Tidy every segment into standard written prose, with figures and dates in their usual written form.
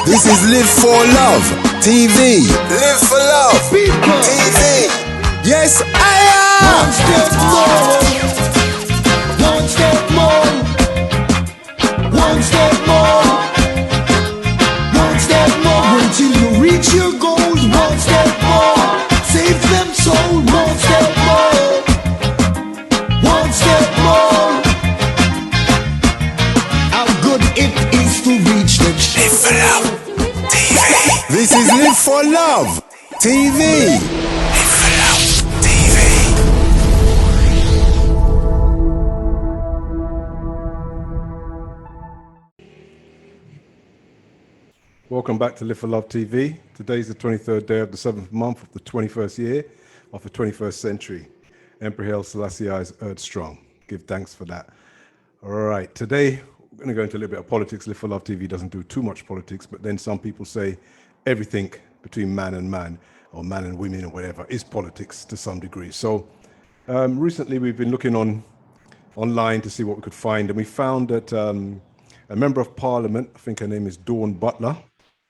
This is Live for Love TV. Live for Love TV. Yes, I am. One step more. One step more. One step more. Until you reach your goals. One step more. Save them soul. One step more. One step more. How good it is to reach the Live for Love TV. This is Live for Love TV. Live for Love TV. Welcome back to Live for Love TV. Today's the 23rd day of the 7th month of the 21st year of the 21st century. Emperor Haile Selassie is Earth strong. Give thanks for that. All right, today we're going to go into a little bit of politics. Live for Love TV doesn't do too much politics, but then some people say everything between man and man, or man and women or whatever, is politics to some degree. So recently we've been looking online to see what we could find, and we found that a member of parliament, I think her name is Dawn Butler,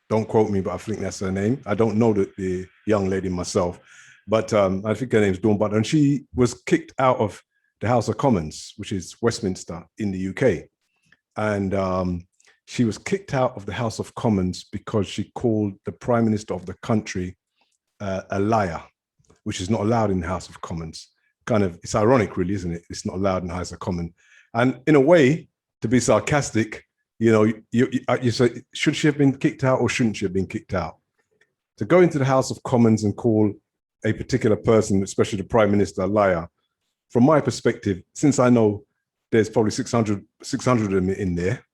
don't quote me, but I think that's her name. I don't know the young lady myself, but I think her name is Dawn Butler, and she was kicked out of the House of Commons, which is Westminster in the UK. And she was kicked out of the House of Commons because she called the Prime Minister of the country a liar, which is not allowed in the House of Commons. Kind of, it's ironic really, isn't it? It's not allowed in the House of Commons. And in a way, to be sarcastic, you know, you say, should she have been kicked out or shouldn't she have been kicked out? To go into the House of Commons and call a particular person, especially the Prime Minister, a liar, from my perspective, since I know there's probably 600 of them in there,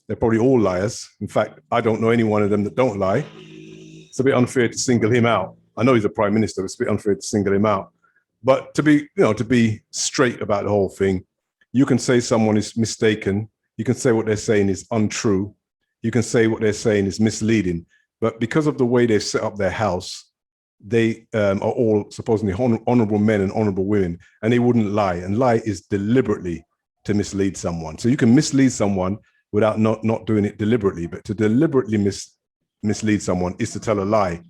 they're probably all liars. In fact, I don't know any one of them that don't lie. It's a bit unfair to single him out. I know he's a Prime Minister, but it's a bit unfair to single him out. But to be straight about the whole thing, you can say someone is mistaken. You can say what they're saying is untrue. You can say what they're saying is misleading. But because of the way they've set up their house, they are all supposedly honorable men and honorable women, and they wouldn't lie. And lie is deliberately to mislead someone. So you can mislead someone without not doing it deliberately, but to deliberately mislead someone is to tell a lie.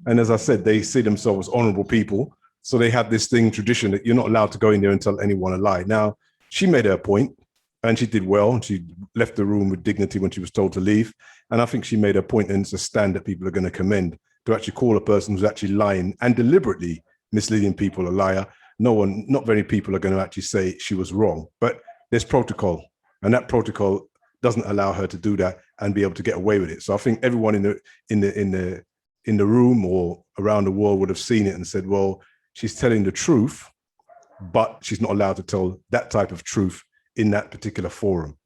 And as I said, they see themselves as honorable people. So they have this tradition that you're not allowed to go in there and tell anyone a lie. Now, she made her point, and she did well, and she left the room with dignity when she was told to leave. And I think she made her point, and it's a stand that people are going to commend, to actually call a person who's actually lying and deliberately misleading people a liar. Not very people are going to actually say she was wrong, but there's protocol, and that protocol doesn't allow her to do that and be able to get away with it. So I think everyone in the room or around the world would have seen it and said, well, she's telling the truth, but she's not allowed to tell that type of truth in that particular forum.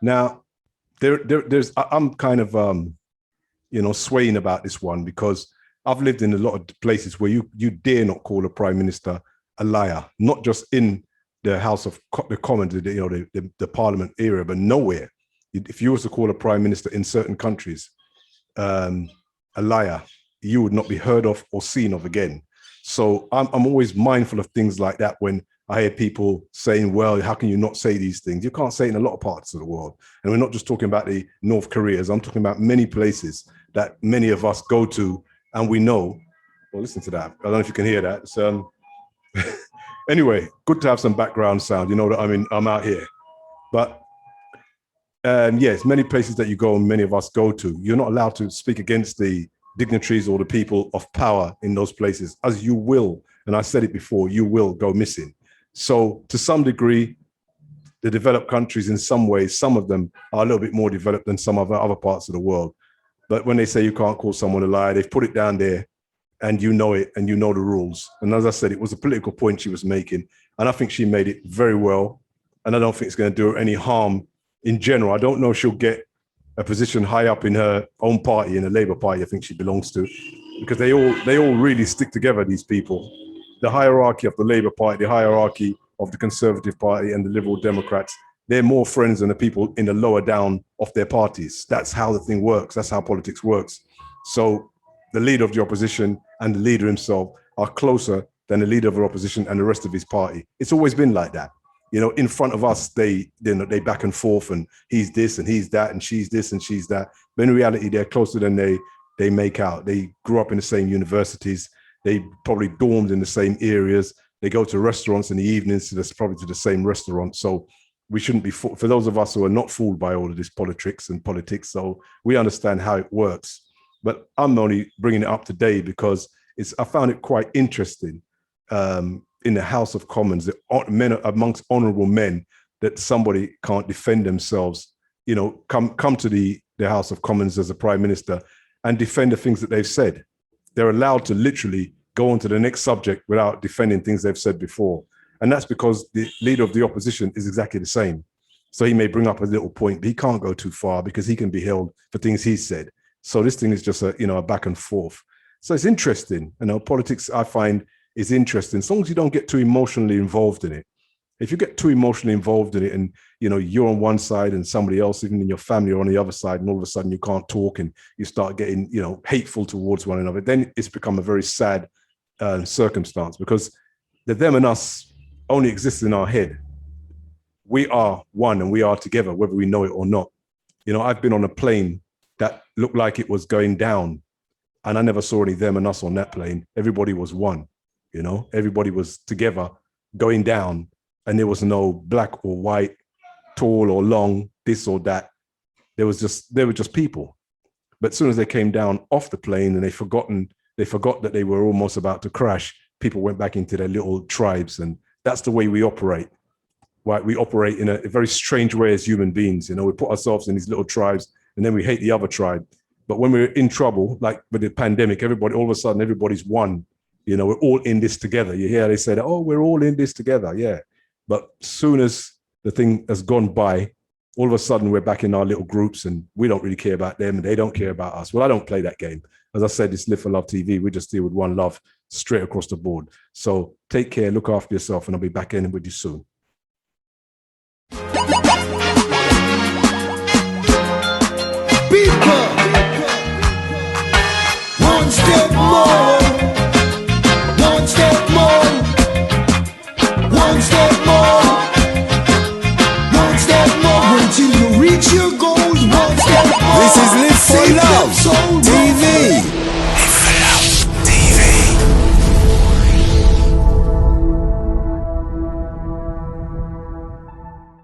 Now, I'm kind of swaying about this one, because I've lived in a lot of places where you dare not call a prime minister a liar, not just in the House of the Commons, the Parliament area, but nowhere. If you was to call a prime minister in certain countries a liar, you would not be heard of or seen of again. So I'm always mindful of things like that when I hear people saying, well, how can you not say these things? You can't say it in a lot of parts of the world. And we're not just talking about the North Koreas. I'm talking about many places that many of us go to, and we know. Well, listen to that. I don't know if you can hear that. It's, anyway, good to have some background sound. You know that I'm out here. But yes, many places that you go and many of us go to, you're not allowed to speak against the dignitaries or the people of power in those places, as you will, and I said it before, you will go missing. So to some degree, the developed countries, in some ways, some of them are a little bit more developed than some of the other parts of the world. But when they say you can't call someone a liar, they've put it down there, and you know it, and you know the rules. And as I said, it was a political point she was making, and I think she made it very well. And I don't think it's going to do her any harm in general. I don't know if she'll get a position high up in her own party, in the Labour Party, I think she belongs to, because they all really stick together, these people. The hierarchy of the Labour Party, the hierarchy of the Conservative Party and the Liberal Democrats, they're more friends than the people in the lower down of their parties. That's how the thing works. That's how politics works. So the leader of the opposition and the leader himself are closer than the leader of the opposition and the rest of his party. It's always been like that. You know, in front of us, they back and forth, and he's this and he's that, and she's this and she's that. But in reality, they're closer than they make out. They grew up in the same universities. They probably dormed in the same areas. They go to restaurants in the evenings, so that's probably to the same restaurant. So we shouldn't be, for those of us who are not fooled by all of this politics and politics, so we understand how it works. But I'm only bringing it up today because I found it quite interesting in the House of Commons, that men amongst honorable men, that somebody can't defend themselves, you know, come to the House of Commons as a prime minister and defend the things that they've said. They're allowed to literally go on to the next subject without defending things they've said before. And that's because the leader of the opposition is exactly the same. So he may bring up a little point, but he can't go too far because he can be held for things he said. So this thing is just a back and forth. So it's interesting. You know, politics, I find, is interesting as long as you don't get too emotionally involved in it. If you get too emotionally involved in it and, you know, you're on one side and somebody else, even in your family, are on the other side, and all of a sudden you can't talk and you start getting, you know, hateful towards one another, then it's become a very sad circumstance, because the them and us only exists in our head. We are one and we are together, whether we know it or not. You know, I've been on a plane that looked like it was going down, and I never saw any them and us on that plane. Everybody was one. You know, everybody was together going down, and there was no black or white, tall or long, this or that. They were just people. But as soon as they came down off the plane and they forgot that they were almost about to crash, people went back into their little tribes. And that's the way we operate. Right? We operate in a very strange way as human beings. You know, we put ourselves in these little tribes and then we hate the other tribe. But when we're in trouble, like with the pandemic, all of a sudden, everybody's one. You know, we're all in this together. You hear they say that, oh, we're all in this together. Yeah. But as soon as the thing has gone by, all of a sudden we're back in our little groups and we don't really care about them and they don't care about us. Well, I don't play that game. As I said, it's Live for Love TV. We just deal with one love straight across the board. So take care, look after yourself, and I'll be back in with you soon.